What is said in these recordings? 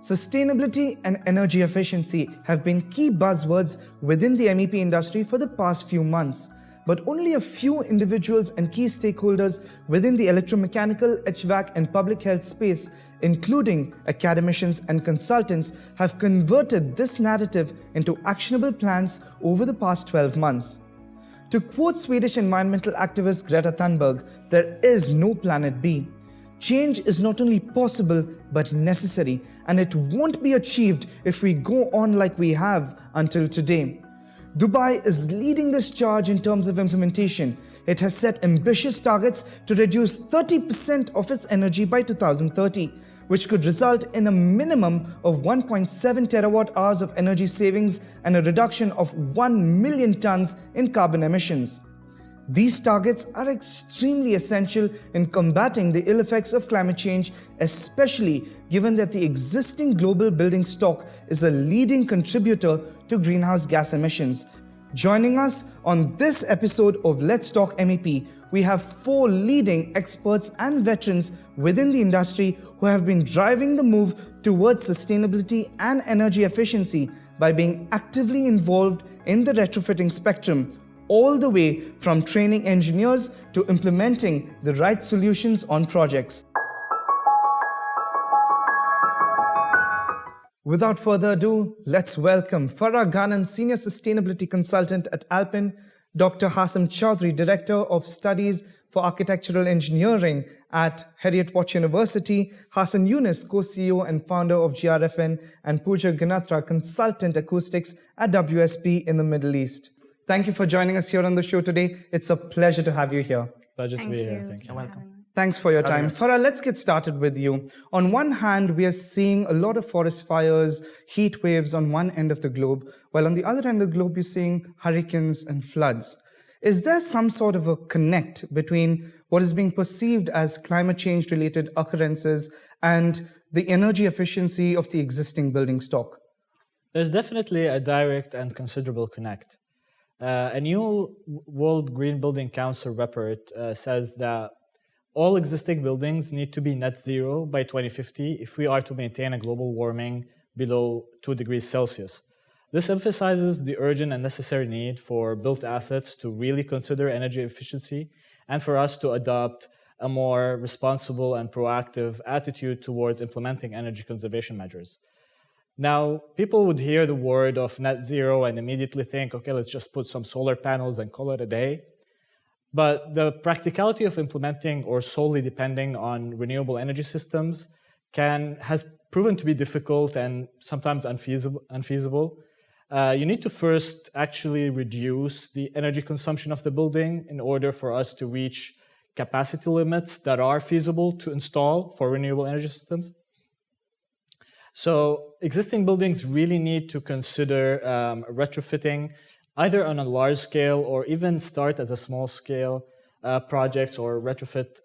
Sustainability and energy efficiency have been key buzzwords within the MEP industry for the past few months, but only a few individuals and key stakeholders within the electromechanical, HVAC and public health space, including academicians and consultants, have converted this narrative into actionable plans over the past 12 months. To quote Swedish environmental activist Greta Thunberg, there is no planet B. Change is not only possible but necessary, and it won't be achieved if we go on like we have until today. Dubai is leading this charge in terms of implementation. It has set ambitious targets to reduce 30% of its energy by 2030, which could result in a minimum of 1.7 terawatt-hours of energy savings and a reduction of 1 million tons in carbon emissions. These targets are extremely essential in combating the ill effects of climate change, especially given that the existing global building stock is a leading contributor to greenhouse gas emissions. Joining us on this episode of Let's Talk MEP, we have 4 leading experts and veterans within the industry who have been driving the move towards sustainability and energy efficiency by being actively involved in the retrofitting spectrum, all the way from training engineers to implementing the right solutions on projects. Without further ado, let's welcome Farah Ghanem, Senior Sustainability Consultant at Alpine, Dr. Hassan Chaudhry, Director of Studies for Architectural Engineering at Heriot-Watt University, Hassan Yunus, Co-CEO and founder of GRFN, and Pooja Ganatra, Consultant Acoustics at WSP in the Middle East. Thank you for joining us here on the show today. It's a pleasure to have you here. Pleasure to be here. Thank you. You're welcome. Thanks for your time. Farah, let's get started with you. On one hand, we are seeing a lot of forest fires, heat waves on one end of the globe, while on the other end of the globe, you're seeing hurricanes and floods. Is there some sort of a connect between what is being perceived as climate change-related occurrences and the energy efficiency of the existing building stock? There's definitely a direct and considerable connect. A new World Green Building Council report says that all existing buildings need to be net zero by 2050 if we are to maintain a global warming below 2 degrees Celsius. This emphasizes the urgent and necessary need for built assets to really consider energy efficiency and for us to adopt a more responsible and proactive attitude towards implementing energy conservation measures. Now, people would hear the word of net zero and immediately think, okay, let's just put some solar panels and call it a day. But the practicality of implementing or solely depending on renewable energy systems has proven to be difficult and sometimes unfeasible. You need to first actually reduce the energy consumption of the building in order for us to reach capacity limits that are feasible to install for renewable energy systems. So existing buildings really need to consider retrofitting either on a large scale or even start as a small scale projects or retrofit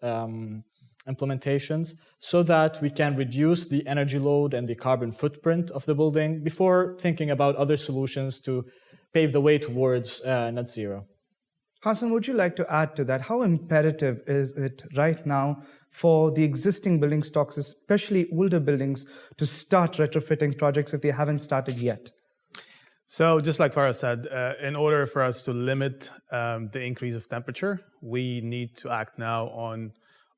implementations so that we can reduce the energy load and the carbon footprint of the building before thinking about other solutions to pave the way towards net zero. Hassan, would you like to add to that? How imperative is it right now for the existing building stocks, especially older buildings, to start retrofitting projects if they haven't started yet? So just like Farah said, in order for us to limit the increase of temperature, we need to act now on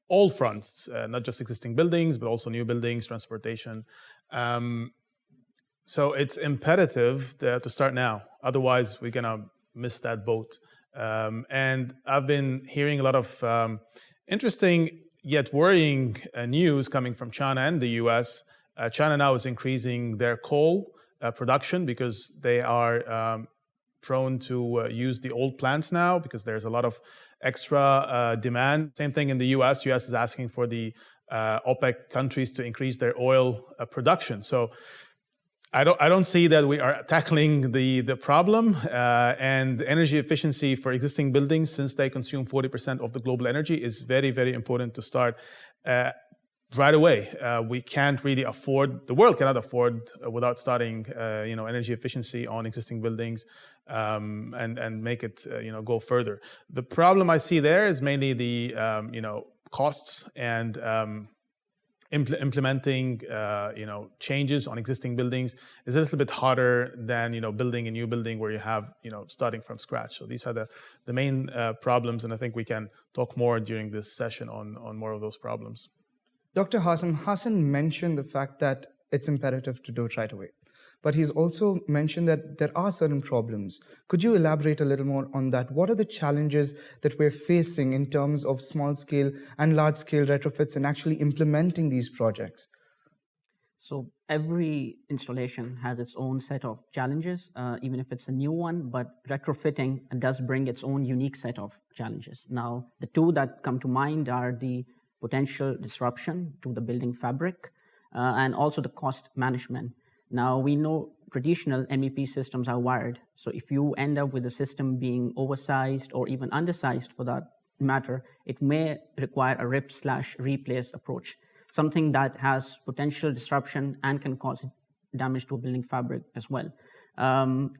all fronts, not just existing buildings, but also new buildings, transportation. So it's imperative to start now. Otherwise, we're going to miss that boat. And I've been hearing a lot of interesting yet worrying news coming from China and the US. China now is increasing their coal production because they are prone to use the old plants now because there's a lot of extra demand. Same thing in the US. US is asking for the OPEC countries to increase their oil production. So I don't see that we are tackling the problem and energy efficiency for existing buildings, since they consume 40% of the global energy, is very, very important to start right away. We can't really afford, the world cannot afford without starting energy efficiency on existing buildings and make it go further. The problem I see there is mainly the costs and implementing changes on existing buildings is a little bit harder than building a new building where you have starting from scratch. So these are the main problems, and I think we can talk more during this session on more of those problems. Dr. Hassan mentioned the fact that it's imperative to do it right away. But he's also mentioned that there are certain problems. Could you elaborate a little more on that? What are the challenges that we're facing in terms of small-scale and large-scale retrofits and actually implementing these projects? So every installation has its own set of challenges, even if it's a new one, but retrofitting does bring its own unique set of challenges. Now, the two that come to mind are the potential disruption to the building fabric and also the cost management. Now, we know traditional MEP systems are wired. So if you end up with a system being oversized or even undersized for that matter, it may require a rip/replace approach, something that has potential disruption and can cause damage to a building fabric as well.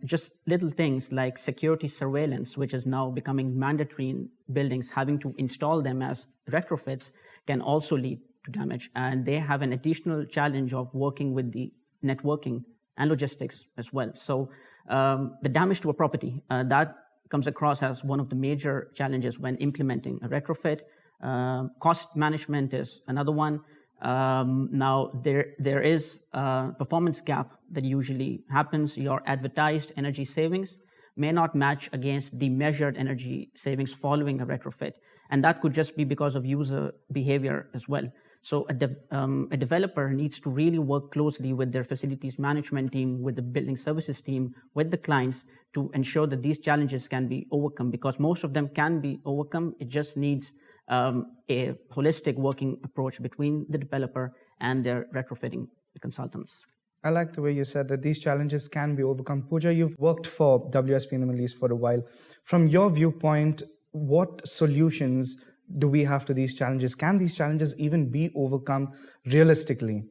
Just little things like security surveillance, which is now becoming mandatory in buildings, having to install them as retrofits can also lead to damage. And they have an additional challenge of working with the networking and logistics as well. So the damage to a property, that comes across as one of the major challenges when implementing a retrofit. Cost management is another one. Now, there is a performance gap that usually happens. Your advertised energy savings may not match against the measured energy savings following a retrofit. And that could just be because of user behavior as well. So a developer needs to really work closely with their facilities management team, with the building services team, with the clients to ensure that these challenges can be overcome, because most of them can be overcome. It just needs a holistic working approach between the developer and their retrofitting consultants. I like the way you said that these challenges can be overcome. Pooja, you've worked for WSP in the Middle East for a while. From your viewpoint, what solutions do we have to these challenges? Can these challenges even be overcome realistically?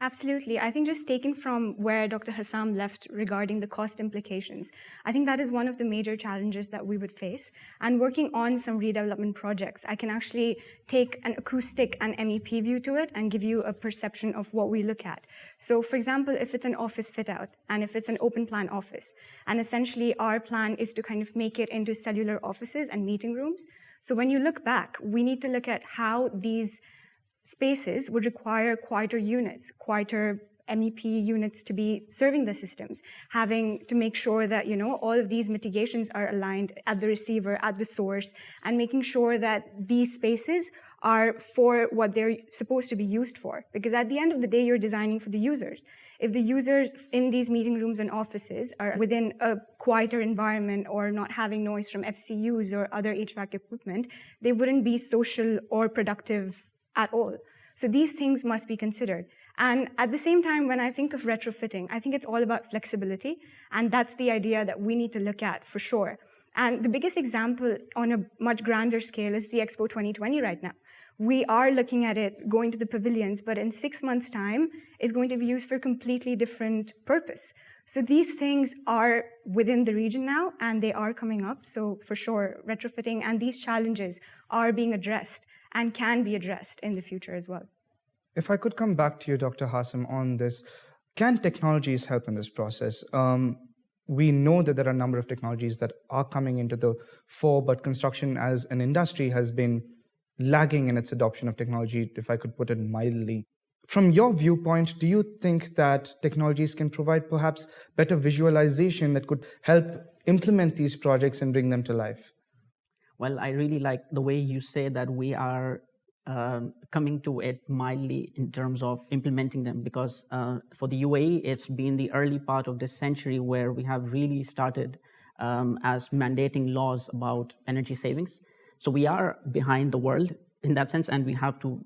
Absolutely. I think just taking from where Dr. Hassam left regarding the cost implications, I think that is one of the major challenges that we would face. And working on some redevelopment projects, I can actually take an acoustic and MEP view to it and give you a perception of what we look at. So, for example, if it's an office fit out and if it's an open plan office, and essentially our plan is to kind of make it into cellular offices and meeting rooms. So when you look back, we need to look at how these spaces would require quieter units, quieter MEP units to be serving the systems, having to make sure that, all of these mitigations are aligned at the receiver, at the source, and making sure that these spaces are for what they're supposed to be used for. Because at the end of the day, you're designing for the users. If the users in these meeting rooms and offices are within a quieter environment or not having noise from FCUs or other HVAC equipment, they wouldn't be social or productive at all. So these things must be considered. And at the same time, when I think of retrofitting, I think it's all about flexibility. And that's the idea that we need to look at for sure. And the biggest example on a much grander scale is the Expo 2020 right now. We are looking at it going to the pavilions, but in 6 months' time, it's going to be used for a completely different purpose. So these things are within the region now, and they are coming up. So for sure, retrofitting and these challenges are being addressed and can be addressed in the future as well. If I could come back to you, Dr. Hassam, on this, can technologies help in this process? We know that there are a number of technologies that are coming into the fore, but construction as an industry has been lagging in its adoption of technology, if I could put it mildly. From your viewpoint, do you think that technologies can provide perhaps better visualization that could help implement these projects and bring them to life? Well, I really like the way you say that we are coming to it mildly in terms of implementing them, because for the UAE, it's been the early part of this century where we have really started as mandating laws about energy savings. So we are behind the world in that sense, and we have to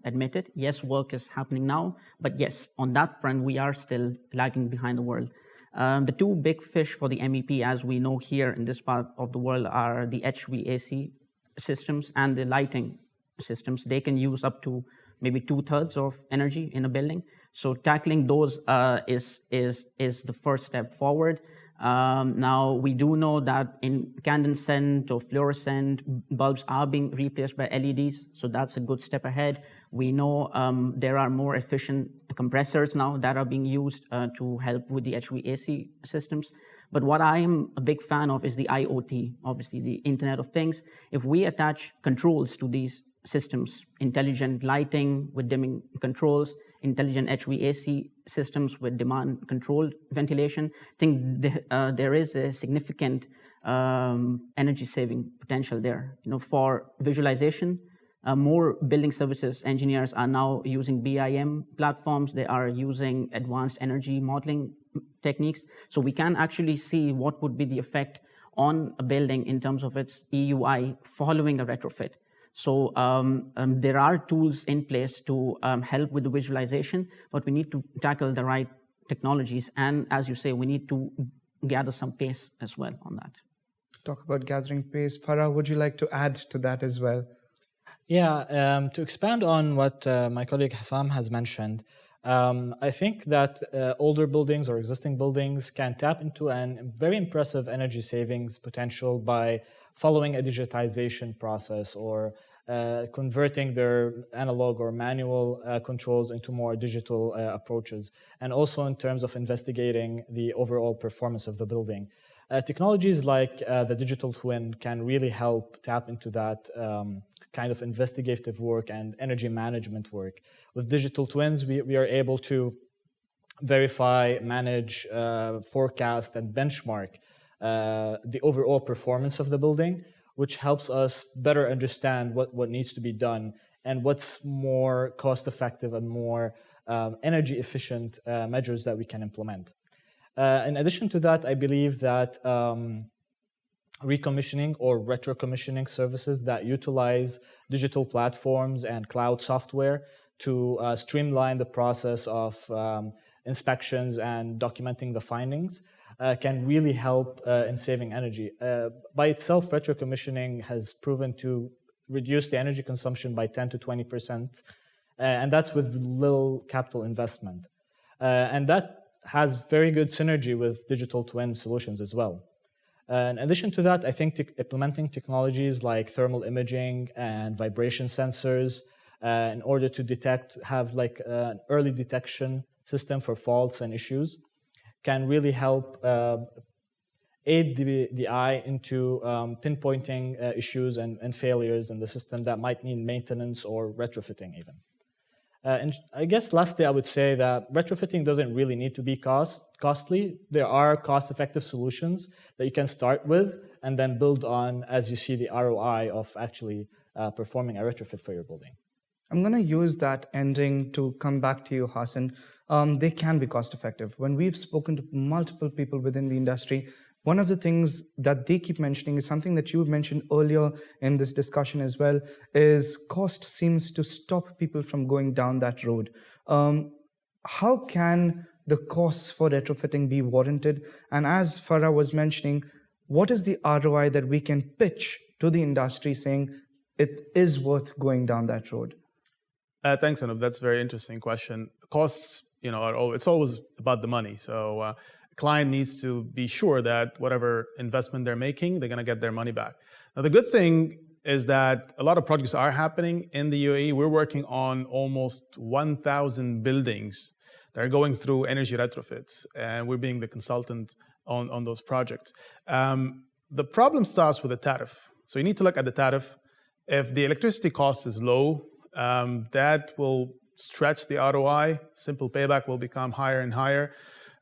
admit it. Yes, work is happening now, but yes, on that front, we are still lagging behind the world. The two big fish for the MEP, as we know here in this part of the world, are the HVAC systems and the lighting systems. They can use up to maybe 2/3 of energy in a building. So tackling those is the first step forward. Now, we do know that incandescent or fluorescent bulbs are being replaced by LEDs, so that's a good step ahead. We know there are more efficient compressors now that are being used to help with the HVAC systems. But what I am a big fan of is the IoT, obviously the Internet of Things. If we attach controls to these systems, intelligent lighting with dimming controls, intelligent HVAC systems with demand-controlled ventilation, I think there is a significant energy-saving potential there. For visualization, more building services engineers are now using BIM platforms. They are using advanced energy modeling techniques. So we can actually see what would be the effect on a building in terms of its EUI following a retrofit. So there are tools in place to help with the visualization, but we need to tackle the right technologies. And as you say, we need to gather some pace as well on that. Talk about gathering pace. Farah, would you like to add to that as well? Yeah, to expand on what my colleague Hassam has mentioned, I think that older buildings or existing buildings can tap into a very impressive energy savings potential by following a digitization process or converting their analog or manual controls into more digital approaches, and also in terms of investigating the overall performance of the building. Technologies like the digital twin can really help tap into that kind of investigative work and energy management work. With digital twins, we are able to verify, manage, forecast, and benchmark the overall performance of the building, which helps us better understand what needs to be done and what's more cost-effective and more energy-efficient measures that we can implement. In addition to that, I believe that recommissioning or retro-commissioning services that utilize digital platforms and cloud software to streamline the process of inspections and documenting the findings can really help in saving energy. By itself, retro-commissioning has proven to reduce the energy consumption by 10 to 20%, and that's with little capital investment. And that has very good synergy with digital twin solutions as well. In addition to that, I think implementing technologies like thermal imaging and vibration sensors in order to have like an early detection system for faults and issues can really help aid the eye into pinpointing issues and failures in the system that might need maintenance or retrofitting even. And I guess lastly, I would say that retrofitting doesn't really need to be costly. There are cost-effective solutions that you can start with and then build on as you see the ROI of actually performing a retrofit for your building. I'm going to use that ending to come back to you, Hassan. They can be cost-effective. When we've spoken to multiple people within the industry, one of the things that they keep mentioning is something that you mentioned earlier in this discussion as well, is cost seems to stop people from going down that road. How can the costs for retrofitting be warranted? And as Farah was mentioning, what is the ROI that we can pitch to the industry saying it is worth going down that road? Thanks, Anup. That's a very interesting question. Costs, it's always about the money. So client needs to be sure that whatever investment they're making, they're going to get their money back. Now, the good thing is that a lot of projects are happening in the UAE. We're working on almost 1,000 buildings that are going through energy retrofits, and we're being the consultant on those projects. The problem starts with the tariff. So you need to look at the tariff. If the electricity cost is low, that will stretch the ROI. Simple payback will become higher and higher.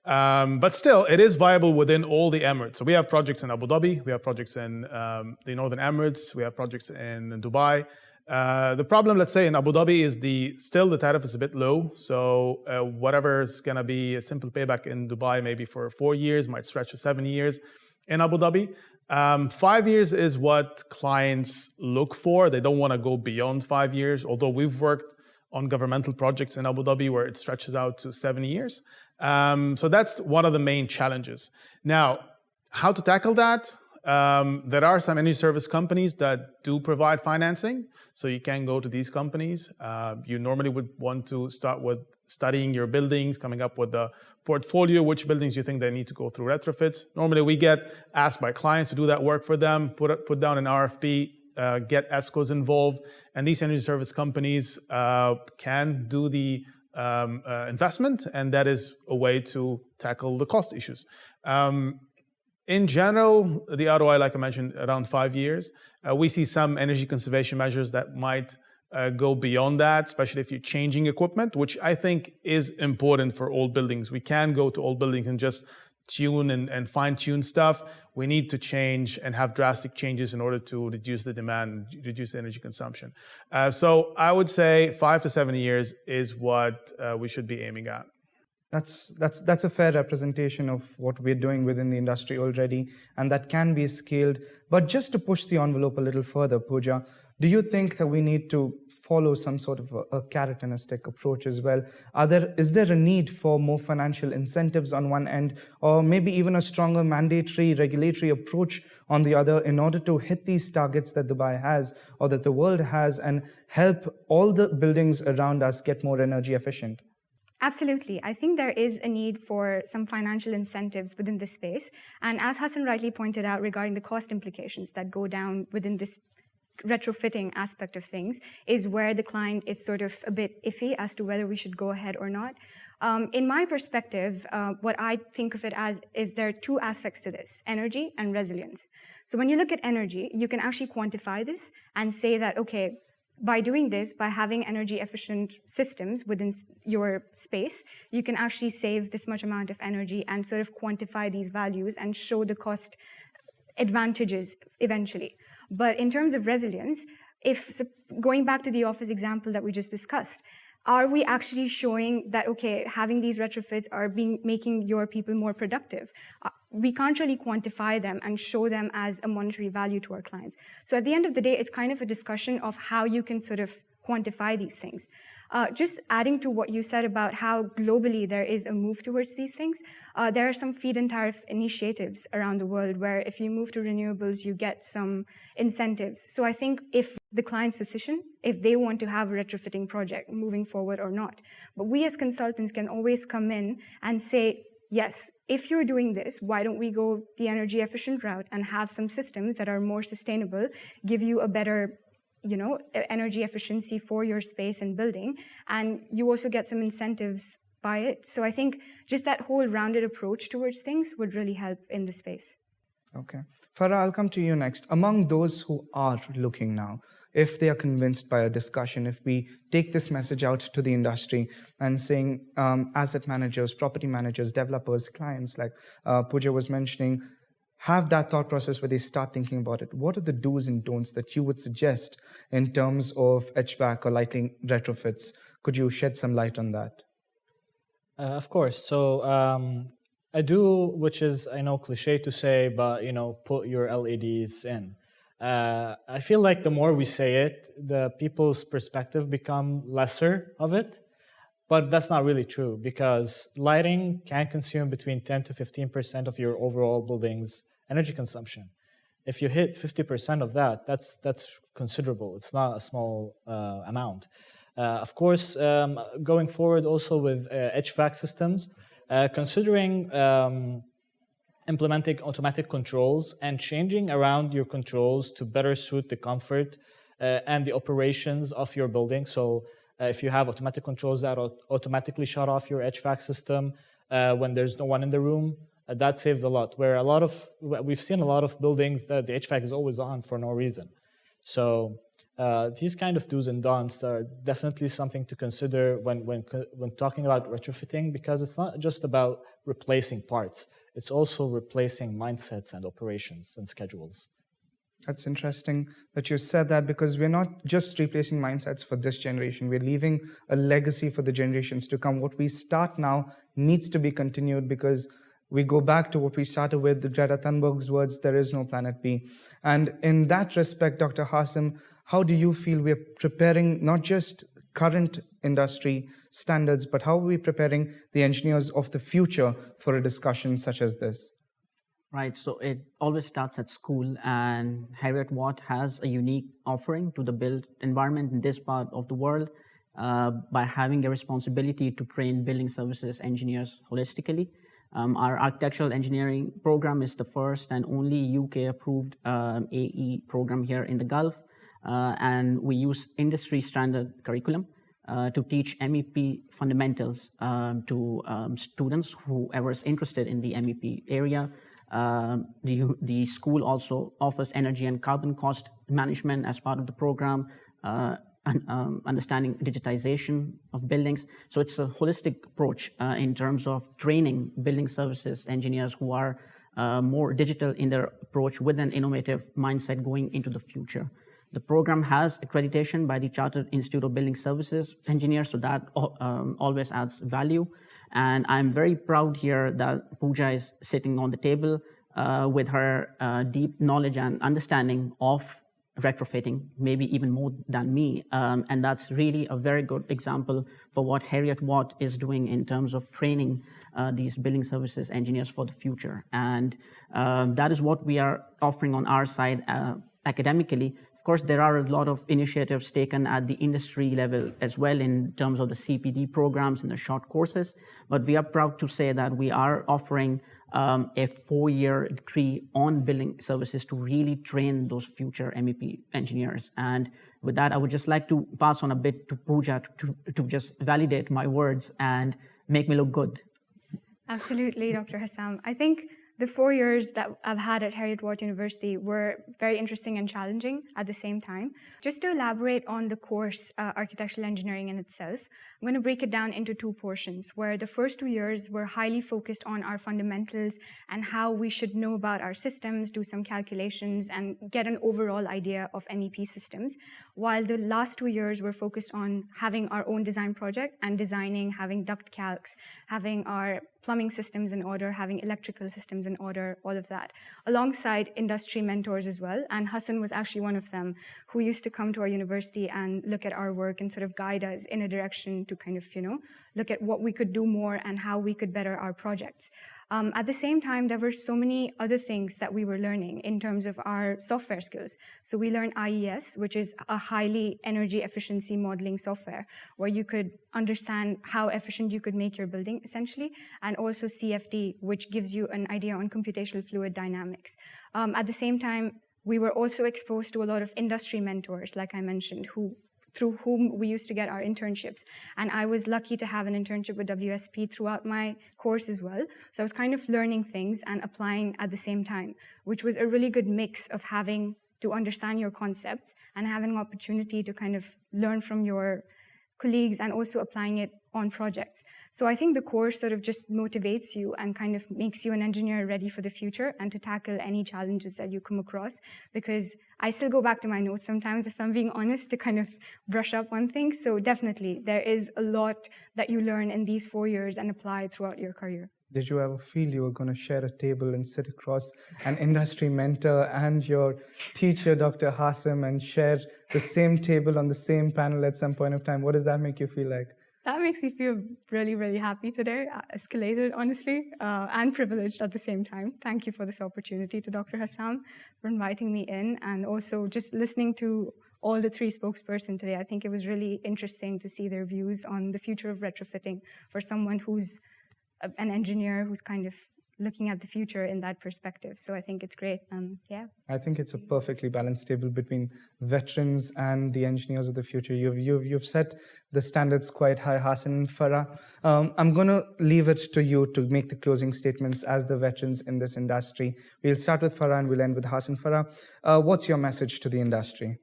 But still, it is viable within all the Emirates. So we have projects in Abu Dhabi, we have projects in the Northern Emirates, we have projects in Dubai. The problem, let's say, in Abu Dhabi is still the tariff is a bit low. So whatever is going to be a simple payback in Dubai, maybe for 4 years, might stretch to 7 years in Abu Dhabi. 5 years is what clients look for. They don't want to go beyond 5 years, although we've worked on governmental projects in Abu Dhabi where it stretches out to 7 years. So that's one of the main challenges. Now, how to tackle that? There are some energy service companies that do provide financing, so you can go to these companies. You normally would want to start with studying your buildings, coming up with a portfolio, which buildings you think they need to go through retrofits. Normally we get asked by clients to do that work for them, put down an RFP, get ESCOs involved, and these energy service companies can do the investment, and that is a way to tackle the cost issues. In general, the ROI, like I mentioned, around 5 years. We see some energy conservation measures that might go beyond that, especially if you're changing equipment, which I think is important for old buildings. We can go to old buildings and just tune and fine-tune stuff. We need to change and have drastic changes in order to reduce the demand, reduce the energy consumption. So I would say 5 to 7 years is what we should be aiming at. That's a fair representation of what we're doing within the industry already, and that can be scaled. But just to push the envelope a little further, Pooja, do you think that we need to follow some sort of a carrot and a stick approach as well? Is there a need for more financial incentives on one end, or maybe even a stronger mandatory regulatory approach on the other, in order to hit these targets that Dubai has or that the world has, and help all the buildings around us get more energy efficient? Absolutely. I think there is a need for some financial incentives within this space. And as Hassan rightly pointed out regarding the cost implications that go down within this retrofitting aspect of things, is where the client is sort of a bit iffy as to whether we should go ahead or not. In my perspective, what I think of it as is there are two aspects to this: energy and resilience. So when you look at energy, you can actually quantify this and say that, okay, by doing this, by having energy efficient systems within your space, you can actually save this much amount of energy and sort of quantify these values and show the cost advantages eventually. But in terms of resilience, going back to the office example that we just discussed, are we actually showing that, okay, having these retrofits are making your people more productive? We can't really quantify them and show them as a monetary value to our clients. So at the end of the day, it's kind of a discussion of how you can sort of quantify these things. Just adding to what you said about how globally there is a move towards these things, there are some feed-in tariff initiatives around the world where if you move to renewables, you get some incentives. So I think if the client's decision, if they want to have a retrofitting project moving forward or not. But we as consultants can always come in and say, yes, if you're doing this, why don't we go the energy efficient route and have some systems that are more sustainable, give you a better energy efficiency for your space and building, and you also get some incentives by it. So I think just that whole rounded approach towards things would really help in the space. Okay. Farah, I'll come to you next. Among those who are looking now, if they are convinced by a discussion, if we take this message out to the industry and saying asset managers, property managers, developers, clients, like Pooja was mentioning, have that thought process where they start thinking about it. What are the do's and don'ts that you would suggest in terms of HVAC or lighting retrofits? Could you shed some light on that? Of course. So I do, which is, I know, cliche to say, but, put your LEDs in. I feel like the more we say it, the people's perspective become lesser of it. But that's not really true, because lighting can consume between 10 to 15% of your overall building's energy consumption. If you hit 50% of that, that's considerable. It's not a small amount. Of course, going forward also with HVAC systems, considering implementing automatic controls and changing around your controls to better suit the comfort and the operations of your building. So if you have automatic controls that automatically shut off your HVAC system when there's no one in the room, that saves a lot. Where we've seen a lot of buildings that the HVAC is always on for no reason. So these kind of do's and don'ts are definitely something to consider when talking about retrofitting, because it's not just about replacing parts. It's also replacing mindsets and operations and schedules. That's interesting that you said that, because we're not just replacing mindsets for this generation. We're leaving a legacy for the generations to come. What we start now needs to be continued, because we go back to what we started with, the Greta Thunberg's words, there is no planet B. And in that respect, Dr. Hassan, how do you feel we're preparing not just current industry standards, but how are we preparing the engineers of the future for a discussion such as this? Right, so it always starts at school, and Heriot-Watt has a unique offering to the built environment in this part of the world by having a responsibility to train building services engineers holistically. Our architectural engineering program is the first and only UK-approved AE program here in the Gulf, and we use industry-standard curriculum to teach MEP fundamentals to students, whoever is interested in the MEP area. The school also offers energy and carbon cost management as part of the program, understanding digitization of buildings. So it's a holistic approach in terms of training building services engineers who are more digital in their approach with an innovative mindset going into the future. The program has accreditation by the Chartered Institute of Building Services Engineers, so that always adds value. And I'm very proud here that Pooja is sitting on the table with her deep knowledge and understanding of retrofitting, maybe even more than me. And that's really a very good example for what Heriot-Watt is doing in terms of training these building services engineers for the future. And that is what we are offering on our side academically. Of course, there are a lot of initiatives taken at the industry level as well in terms of the CPD programs and the short courses, but we are proud to say that we are offering a 4-year degree on building services to really train those future MEP engineers. And with that, I would just like to pass on a bit to Pooja to just validate my words and make me look good. Absolutely, Dr. Hassam. I think the 4 years that I've had at Heriot-Watt University were very interesting and challenging at the same time. Just to elaborate on the course, architectural engineering in itself, I'm going to break it down into 2 portions, where the first 2 years were highly focused on our fundamentals and how we should know about our systems, do some calculations, and get an overall idea of MEP systems, while the last 2 years were focused on having our own design project and designing, having duct calcs, having our plumbing systems in order, having electrical systems in order, all of that, alongside industry mentors as well. And Hassan was actually one of them who used to come to our university and look at our work and sort of guide us in a direction to kind of, look at what we could do more and how we could better our projects. At the same time, there were so many other things that we were learning in terms of our software skills. So we learned IES, which is a highly energy efficiency modeling software, where you could understand how efficient you could make your building, essentially, and also CFD, which gives you an idea on computational fluid dynamics. At the same time, we were also exposed to a lot of industry mentors, like I mentioned, through whom we used to get our internships. And I was lucky to have an internship with WSP throughout my course as well. So I was kind of learning things and applying at the same time, which was a really good mix of having to understand your concepts and having an opportunity to kind of learn from your colleagues and also applying it on projects. So I think the course sort of just motivates you and kind of makes you an engineer ready for the future and to tackle any challenges that you come across, because I still go back to my notes sometimes, if I'm being honest, to kind of brush up on things. So definitely, there is a lot that you learn in these 4 years and apply throughout your career. Did you ever feel you were going to share a table and sit across an industry mentor and your teacher, Dr. Hassam, and share the same table on the same panel at some point of time? What does that make you feel like? That makes me feel really, really happy today, escalated, honestly, and privileged at the same time. Thank you for this opportunity to Dr. Hassam for inviting me in, and also just listening to all the 3 spokespersons today. I think it was really interesting to see their views on the future of retrofitting for someone who's an engineer who's kind of looking at the future in that perspective. So I think it's great. Yeah. I think it's a perfectly balanced table between veterans and the engineers of the future. You've set the standards quite high, Hassan and Farah. I'm going to leave it to you to make the closing statements as the veterans in this industry. We'll start with Farah and we'll end with Hassan. Farah, what's your message to the industry?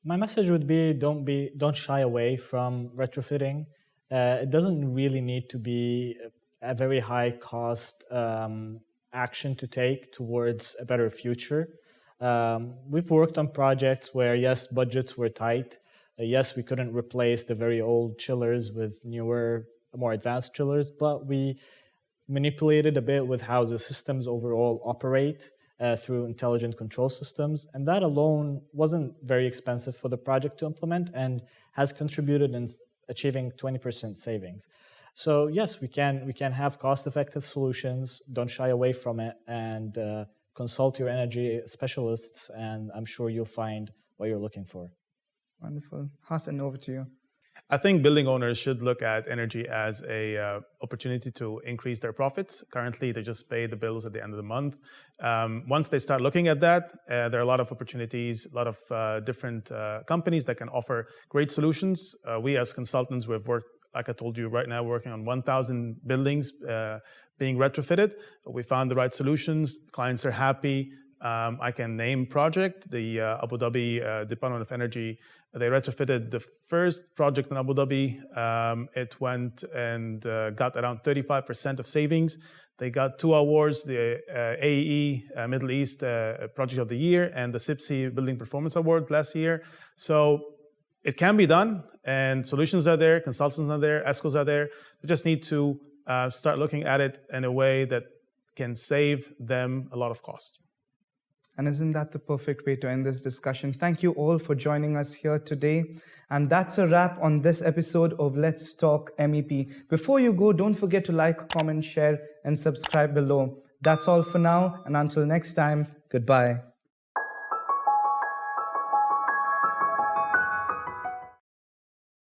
My message would be don't shy away from retrofitting. It doesn't really need to be a very high cost action to take towards a better future. We've worked on projects where, yes, budgets were tight. Yes, we couldn't replace the very old chillers with newer, more advanced chillers, but we manipulated a bit with how the systems overall operate through intelligent control systems. And that alone wasn't very expensive for the project to implement and has contributed in achieving 20% savings. So yes, we can have cost-effective solutions. Don't shy away from it, and consult your energy specialists, and I'm sure you'll find what you're looking for. Wonderful. Hassan, over to you. I think building owners should look at energy as a opportunity to increase their profits. Currently, they just pay the bills at the end of the month. Once they start looking at that, there are a lot of opportunities, a lot of different companies that can offer great solutions. We as consultants, we've worked, like I told you, right now working on 1,000 buildings being retrofitted. We found the right solutions. Clients are happy. I can name project, the Abu Dhabi Department of Energy. They retrofitted the first project in Abu Dhabi. It went and got around 35% of savings. They got 2 awards, the AEE Middle East Project of the Year and the SIPSI Building Performance Award last year. So it can be done, and solutions are there, consultants are there, ESCOs are there. They just need to start looking at it in a way that can save them a lot of cost. And isn't that the perfect way to end this discussion? Thank you all for joining us here today. And that's a wrap on this episode of Let's Talk MEP. Before you go, don't forget to like, comment, share, and subscribe below. That's all for now. And until next time, goodbye.